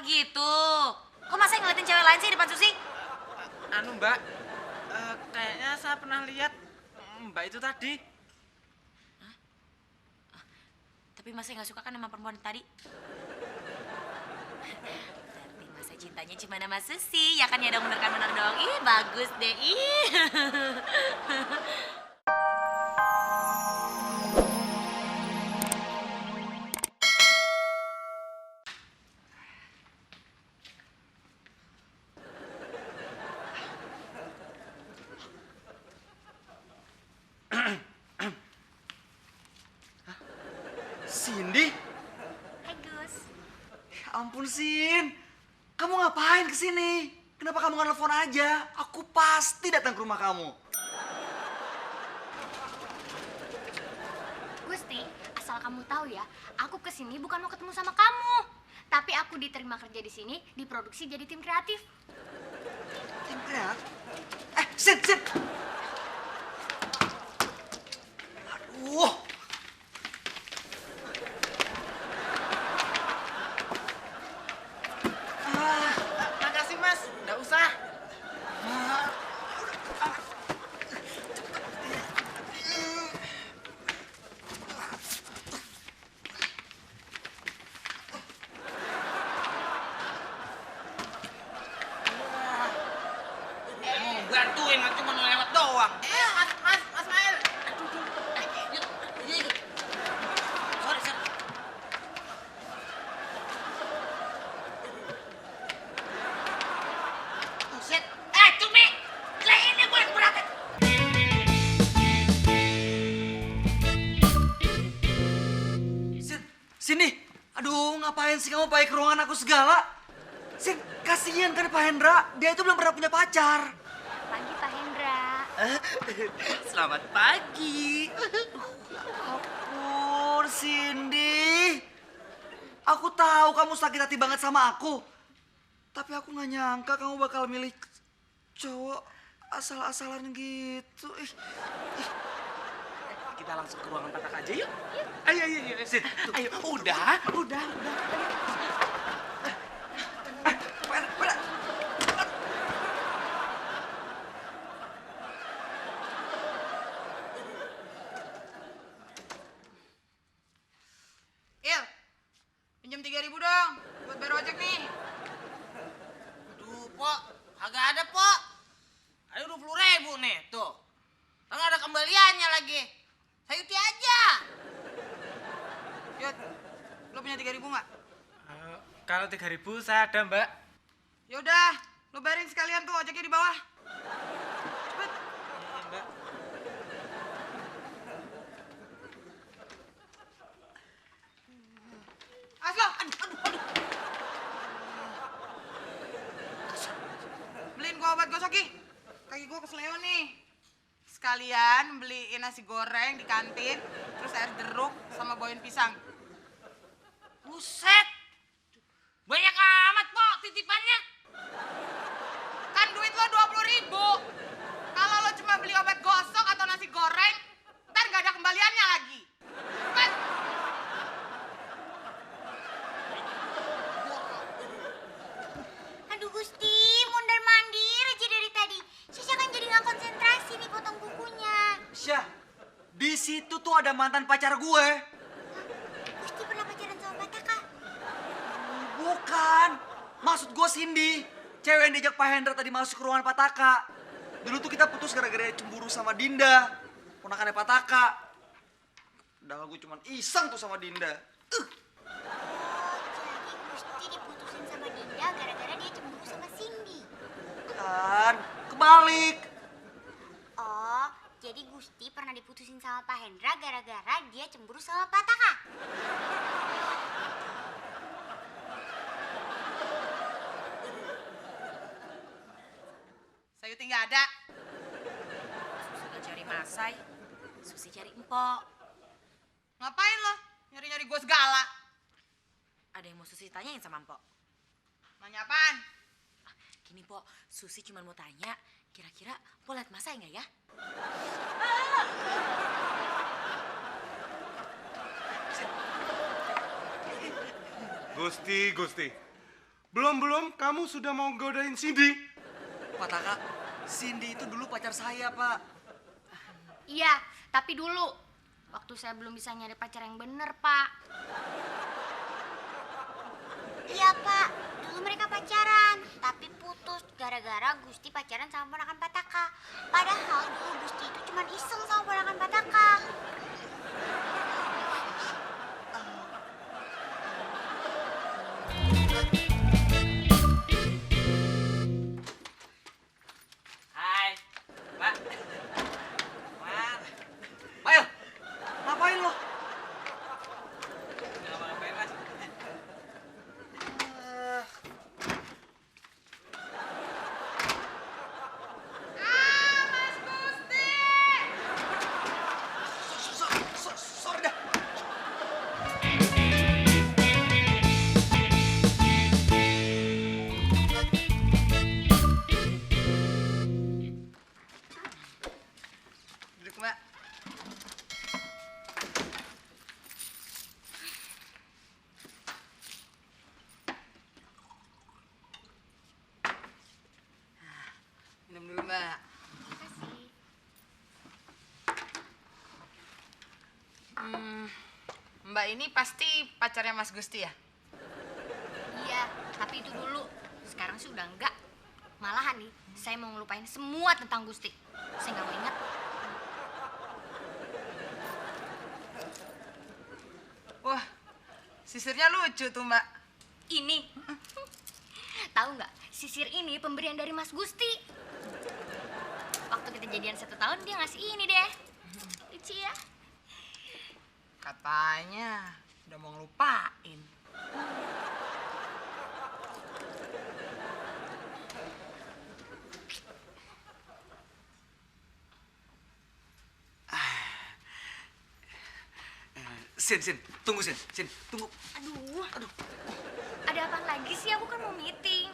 gitu. Kok masa ngeliatin cewek lain sih di depan Susi? Anu Mbak, kayaknya saya pernah lihat Mbak itu tadi. Tapi Mas nggak suka kan sama perempuan tadi? Berarti Mas cintanya cuma sama Susi, ya kan ya dong, bener kan, bener dong. Ih bagus deh, ih. Cindy? Hai Gus. Ya ampun, Sin. Kamu ngapain kesini? Kenapa kamu nggak telepon aja? Aku pasti datang ke rumah kamu. Gusti, asal kamu tahu ya, aku kesini bukan mau ketemu sama kamu. Tapi aku diterima kerja di sini, diproduksi jadi tim kreatif. Tim kreatif? Sin, Sin. Aduh. Makasih Mas, nggak usah. Mau bantuin, cuma lewat doang. Mas Mail. Sorry. Buset. Cumi. Lah ini gue yang berangkat. Sin, sini. Aduh, ngapain sih kamu pakai ke ruangan aku segala? Sin, kasihan kan Pak Hendra. Dia itu belum pernah punya pacar. Pagi Pak Hendra. Selamat pagi. Ampun, Cindy. Aku tahu kamu sakit hati banget sama aku. Tapi aku nggak nyangka kamu bakal milih cowok asal-asalan gitu. Kita langsung ke ruangan Patak aja yuk. Ayo. Sin, Ayo, udah. pada. Il, pinjam 3.000 dong, buat bayar ojek nih. Aduh, Pok. Kagak ada, Pok. Ada 20.000 nih, tuh. Kagak ada kembaliannya lagi. Sayuti aja. Yud, lo punya 3.000 nggak? Kalau 3.000 saya ada, Mbak. Yaudah, lo bayarin sekalian tuh ojeknya di bawah. Cepet. Iya, Mbak. Awas lo, aduh. Beliin gua obat gosoki. Kaki gua kesleo nih. Sekalian beliin nasi goreng di kantin, terus air jeruk sama bawain pisang. Buset. Banyak amat, Pok, titipannya. Kan duit lo 20.000. Kalau lo cuma beli obat gosok atau nasi goreng, ntar nggak ada kembaliannya lagi. Cepet. Aduh Gusti, mondar mandir aja dari tadi. Sisa kan jadi nggak konsentrasi nih potong bukunya. Syah, di situ tuh ada mantan pacar gue. Gusti pernah pacaran sama Pataka? Bukan. Maksud gue Cindy. Cewek yang diajak Pak Hendra tadi masuk ke ruangan Pataka. Dulu tuh kita putus gara-gara dia cemburu sama Dinda. Ponakannya Pataka. Padahal gue cuman iseng tuh sama Dinda. Oh, jadi Gusti diputusin sama Dinda gara-gara dia cemburu sama Cindy. Kan, kebalik. Oh, jadi Gusti pernah diputusin sama Pak Hendra gara-gara dia cemburu sama Pataka. Sayuti nggak ada. Susi gak cari Masai, Susi cari Empok. Ngapain lo? Nyari-nyari gue segala. Ada yang mau Susi tanyain sama Empok? Nanya apaan? Gini, Pok, Susi cuma mau tanya, kira-kira Pok liat Masai nggak ya? Gusti. Belum kamu sudah mau godain Cindy. Pak Taka, Cindy itu dulu pacar saya, Pak. Iya, tapi dulu waktu saya belum bisa nyari pacar yang bener, Pak. Iya Pak, dulu mereka pacaran, tapi putus gara-gara Gusti pacaran sama ponakan Pataka. Padahal dulu Gusti itu cuma iseng sama ponakan Pataka. Hai, Pak. Pak. Mail, ngapain lo? Nggak mau ngapain, Mas. Sorry dah. Duduk, Mbak. Minum dulu, Mbak. Makasih. Mbak ini pasti pacarnya Mas Gusti ya? Iya, tapi itu dulu. Sekarang sih udah enggak. Malahan nih, saya mau ngelupain semua tentang Gusti. Saya nggak mau ingat. Wah, sisirnya lucu tuh, Mbak. Ini. Tahu nggak? Sisir ini pemberian dari Mas Gusti. Waktu kita jadian 1 tahun dia ngasih ini deh. Lucu ya? Katanya udah mau ngelupain. Sin, tunggu Sin, tunggu. Aduh. Ada apa lagi sih? Aku kan mau meeting.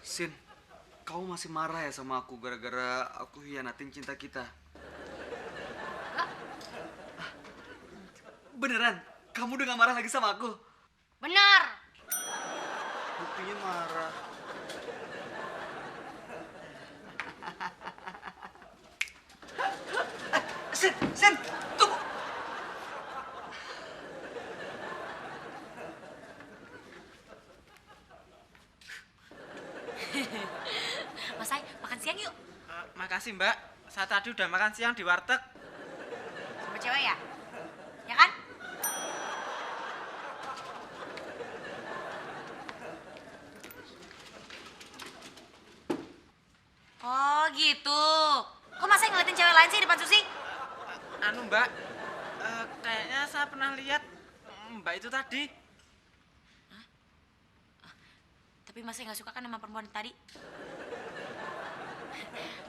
Sin, kamu masih marah ya sama aku gara-gara aku hianatin cinta kita? Lah, Beneran? Kamu udah gak marah lagi sama aku? benar. Buktinya marah. Sin, tunggu. Mas Ai, makan siang yuk. Makasih, Mbak. Saya tadi udah makan siang di warteg. Sama cewek ya? Ya kan? Oh gitu. Kok Mas Ai ngeliatin cewek lain sih di depan Susi? Anu, Mbak. Kayaknya saya pernah lihat Mbak itu tadi. Tapi Mas Ai nggak suka kan sama perempuan tadi?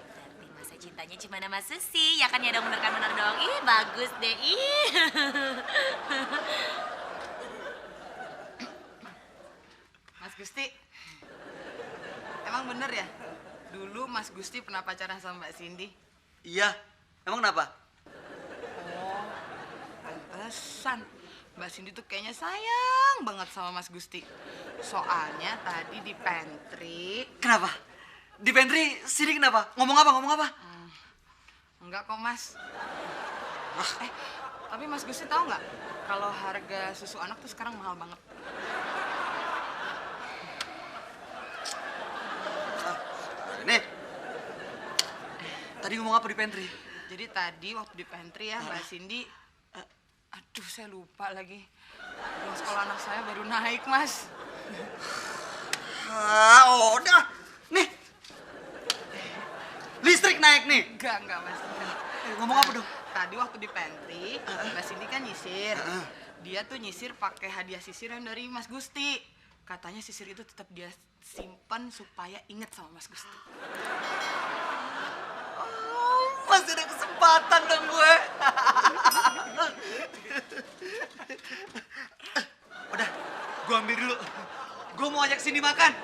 Berarti Mas Ai cintanya cuma sama Susi. Ya kan ya dong, bener kan, bener dong. Ih, bagus deh. Ih. Mas Gusti, emang bener ya? Dulu Mas Gusti pernah pacaran sama Mbak Cindy? Iya, emang kenapa? Oh, pantesan. Mbak Cindy tuh kayaknya sayang banget sama Mas Gusti. Soalnya tadi di pantry. Kenapa? Di pantry, sini kenapa? Ngomong apa? Enggak kok, Mas. Tapi Mas Gusti tahu nggak kalau harga susu anak tuh sekarang mahal banget. Nih, tadi ngomong apa di pantry? Jadi tadi waktu di pantry ya Mbak Cindy, aduh saya lupa lagi. Uang sekolah anak saya baru naik, Mas. Udah. Nih, listrik naik nih. Enggak, Mas. Ngomong apa dong? Tadi waktu di pantry, Mbak Cindy kan nyisir. Dia tuh nyisir pakai hadiah sisir yang dari Mas Gusti. Katanya sisir itu tetap dia simpan supaya inget sama Mas Gusti. Masih ada kesempatan dong gue. Udah, gue ambil dulu. Gue mau ajak Cindy makan.